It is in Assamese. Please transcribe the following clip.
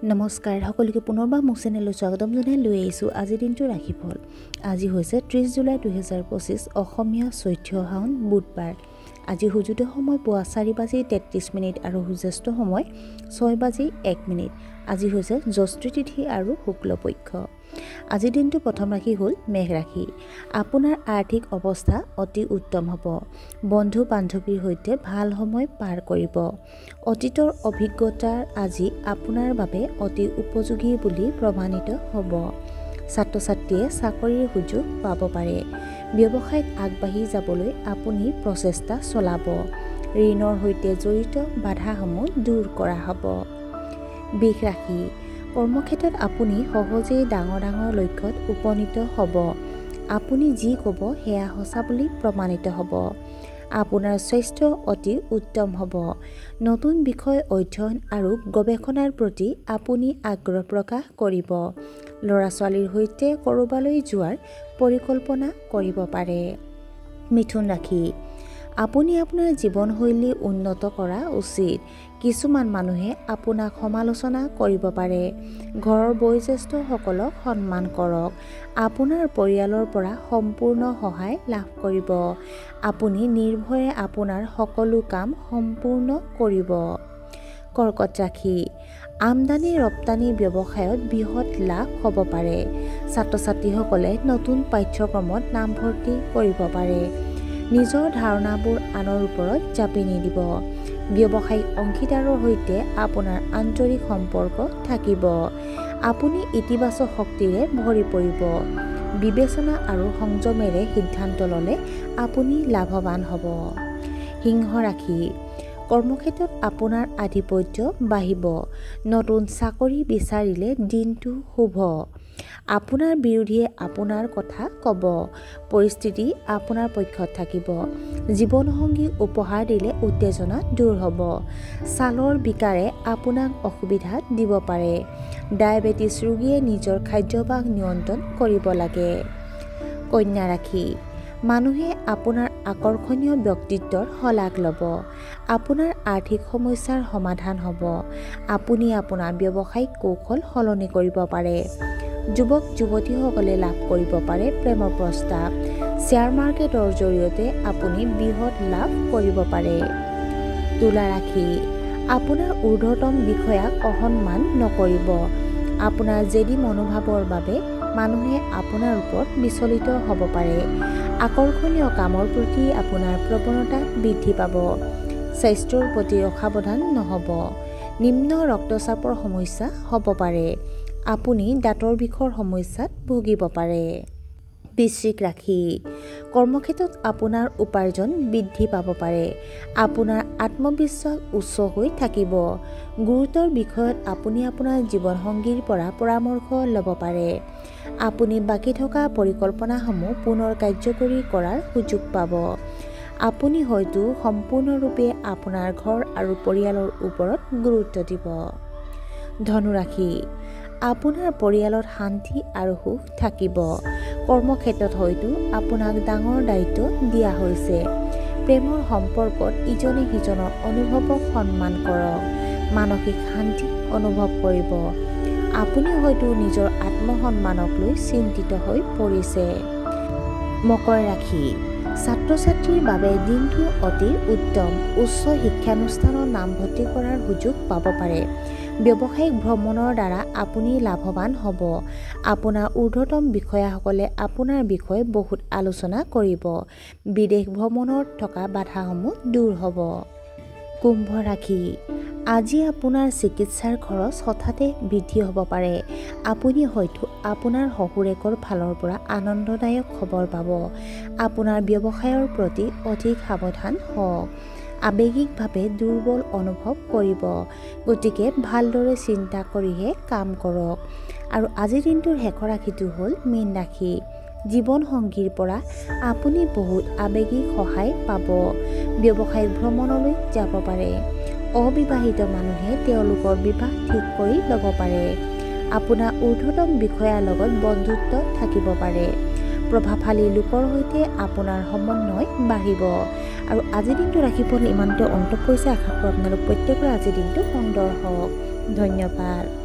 নমস্কাৰ সকলোকে পুনৰবাৰ মোৰ চেনেললৈ স্বাগতম জনাই লৈ আহিছোঁ আজিৰ দিনটোৰ ৰাশিফল। আজি হৈছে 30 জুলাই 2025 অসমীয়া 14 শাওন বুধবাৰ। আজি সূৰ্যোদয় সময় পুৱা 4:33 আৰু সূৰ্যাস্ত সময় 6:01। আজি হৈছে জ্যৈষ্ঠ তিথি আৰু শুক্লপক্ষ। আজিৰ দিনটো প্ৰথম ৰাশি হ'ল মেঘ ৰাশি। আপোনাৰ আৰ্থিক অৱস্থা অতি উত্তম হ'ব। বন্ধু বান্ধৱীৰ সৈতে ভাল সময় পাৰ কৰিব। অতীতৰ অভিজ্ঞতা আজি আপোনাৰ বাবে অতি উপযোগী বুলি প্ৰমাণিত হ'ব। ছাত্ৰ ছাত্ৰীয়ে চাকৰিৰ সুযোগ পাব পাৰে। ব্যৱসায়ত আগবাঢ়ি যাবলৈ আপুনি প্ৰচেষ্টা চলাব। ঋণৰ সৈতে জড়িত বাধাসমূহ দূৰ কৰা হ'ব। বৃষ ৰাশি। কৰ্মক্ষেত্ৰত আপুনি সহজেই ডাঙৰ লক্ষ্যত উপনীত হ'ব। আপুনি যি ক'ব সেয়া সঁচা বুলি প্ৰমাণিত হ'ব। আপোনাৰ স্বাস্থ্য অতি উত্তম হ'ব। নতুন বিষয় অধ্যয়ন আৰু গৱেষণাৰ প্ৰতি আপুনি আগ্ৰহ প্ৰকাশ কৰিব। ল'ৰা ছোৱালীৰ সৈতে ক'ৰবালৈ যোৱাৰ পৰিকল্পনা কৰিব পাৰে। মিথুন ৰাশি। আপুনি আপোনাৰ জীৱনশৈলী উন্নত কৰা উচিত। কিছুমান মানুহে আপোনাক সমালোচনা কৰিব পাৰে। ঘৰৰ বয়োজ্যেষ্ঠসকলক সন্মান কৰক। আপোনাৰ পৰিয়ালৰ পৰা সম্পূৰ্ণ সহায় লাভ কৰিব। আপুনি নিৰ্ভয়ে আপোনাৰ সকলো কাম সম্পূৰ্ণ কৰিব। কৰ্কট ৰাশি। আমদানি ৰপ্তানি ব্যৱসায়ত বৃহৎ লাভ হ'ব পাৰে। ছাত্ৰ ছাত্ৰীসকলে নতুন পাঠ্যক্ৰমত নামভৰ্তি কৰিব পাৰে। নিজৰ ধাৰণাবোৰ আনৰ ওপৰত জাপি নিদিব। ব্যৱসায়িক অংশীদাৰৰ সৈতে আপোনাৰ আন্তৰিক সম্পৰ্ক থাকিব। আপুনি ইতিবাচক শক্তিৰে ভৰি পৰিব। বিবেচনা আৰু সংযমেৰে সিদ্ধান্ত ল'লে আপুনি লাভৱান হ'ব। সিংহ ৰাশি। কৰ্মক্ষেত্ৰত আপোনাৰ আধিপত্য বাঢ়িব। নতুন চাকৰি বিচাৰিলে দিনটো শুভ। আপোনাৰ বিৰোধীয়ে আপোনাৰ কথা ক'ব। পৰিস্থিতি আপোনাৰ পক্ষত থাকিব। জীৱনসংগী উপহাৰ দিলে উত্তেজনা দূৰ হ'ব। ছালৰ বিকাৰে আপোনাক অসুবিধাত দিব পাৰে। ডায়েবেটিছ ৰোগীয়ে নিজৰ খাদ্যাভ্যাস নিয়ন্ত্ৰণ কৰিব লাগে। কন্যা ৰাশি। মানুহে আপোনাৰ আকৰ্ষণীয় ব্যক্তিত্বৰ শলাগ ল'ব। আপোনাৰ আৰ্থিক সমস্যাৰ সমাধান হ'ব। আপুনি আপোনাৰ ব্যৱসায়িক কৌশল সলনি কৰিব পাৰে। যুৱক যুৱতীসকলে লাভ কৰিব পাৰে প্ৰেমৰ প্ৰস্তাৱ। শ্বেয়াৰ মাৰ্কেটৰ জৰিয়তে আপুনি বৃহৎ লাভ কৰিব পাৰে। তুলা ৰাশি। আপোনাৰ ঊৰ্ধ্বতম বিষয়াক অসন্মান নকৰিব। আপোনাৰ জেদী মনোভাৱৰ বাবে মানুহে আপোনাৰ ওপৰত বিচলিত হ'ব পাৰে। আকৰ্ষণীয় কামৰ প্ৰতি আপোনাৰ প্ৰৱণতা বৃদ্ধি পাব। স্বাস্থ্যৰ প্ৰতি অসাৱধান নহ'ব। নিম্ন ৰক্তচাপৰ সমস্যা হ'ব পাৰে। আপুনি দাঁতৰ বিষৰ সমস্যাত ভুগিব পাৰে। বৃশ্চিক ৰাশি। কৰ্মক্ষেত্ৰত আপোনাৰ উপাৰ্জন বৃদ্ধি পাব পাৰে। আপোনাৰ আত্মবিশ্বাস উচ্চ হৈ থাকিব। গুৰুতৰ বিষয়ত আপুনি আপোনাৰ জীৱনসংগীৰ পৰা পৰামৰ্শ ল'ব পাৰে। আপুনি বাকী থকা পৰিকল্পনাসমূহ পুনৰ কাৰ্যকৰী কৰাৰ সুযোগ পাব। আপুনি হয়তো সম্পূৰ্ণৰূপে আপোনাৰ ঘৰ আৰু পৰিয়ালৰ ওপৰত গুৰুত্ব দিব। ধনু ৰাশি। আপোনাৰ পৰিয়ালত শান্তি আৰু সুখ থাকিব। কৰ্মক্ষেত্ৰত হয়তো আপোনাক ডাঙৰ দায়িত্ব দিয়া হৈছে। প্ৰেমৰ সম্পৰ্কত ইজনে সিজনৰ অনুভৱক সন্মান কৰক। মানসিক শান্তি অনুভৱ কৰিব। আপুনি হয়তো নিজৰ আত্মসন্মানক লৈ চিন্তিত হৈ পৰিছে। মকৰ ৰাশি। ছাত্ৰ ছাত্ৰীৰ বাবে দিনটো অতি উত্তম। উচ্চ শিক্ষানুষ্ঠানত নামভৰ্তি কৰাৰ সুযোগ পাব পাৰে। ব্যৱসায়িক ভ্ৰমণৰ দ্বাৰা আপুনি লাভৱান হ'ব। আপোনাৰ ঊৰ্ধ্বতম বিষয়াসকলে আপোনাৰ বিষয়ে বহুত আলোচনা কৰিব। বিদেশ ভ্ৰমণত থকা বাধাসমূহ দূৰ হ'ব। কুম্ভ ৰাশি। আজি আপোনাৰ চিকিৎসাৰ খৰচ হঠাতে বৃদ্ধি হ'ব পাৰে। আপুনি হয়তো আপোনাৰ শহুৰেকৰ ফালৰ পৰা আনন্দদায়ক খবৰ পাব। আপোনাৰ ব্যৱসায়ৰ প্ৰতি অধিক সাৱধান হওক। আৱেগিকভাৱে দুৰ্বল অনুভৱ কৰিব। গতিকে ভালদৰে চিন্তা কৰিহে কাম কৰক। আৰু আজিৰ দিনটোৰ শেষৰ ৰাশিটো হ'ল মীন ৰাশি। জীৱনসংগীৰ পৰা আপুনি বহুত আৱেগিক সহায় পাব। ব্যৱসায়িক ভ্ৰমণলৈ যাব পাৰে। অবিবাহিত মানুহে তেওঁলোকৰ বিবাহ ঠিক কৰি ল'ব পাৰে। আপোনাৰ ঊৰ্ধ্বতম বিষয়াৰ লগত বন্ধুত্ব থাকিব পাৰে। প্ৰভাৱশালী লোকৰ সৈতে আপোনাৰ সমন্বয় বাঢ়িব। আৰু আজিৰ দিনটো ৰাশিফল ইমানতে অন্ত পৰিছে। আশা কৰোঁ আপোনালোক প্ৰত্যেকৰে আজিৰ দিনটো সুন্দৰ হওক। ধন্যবাদ।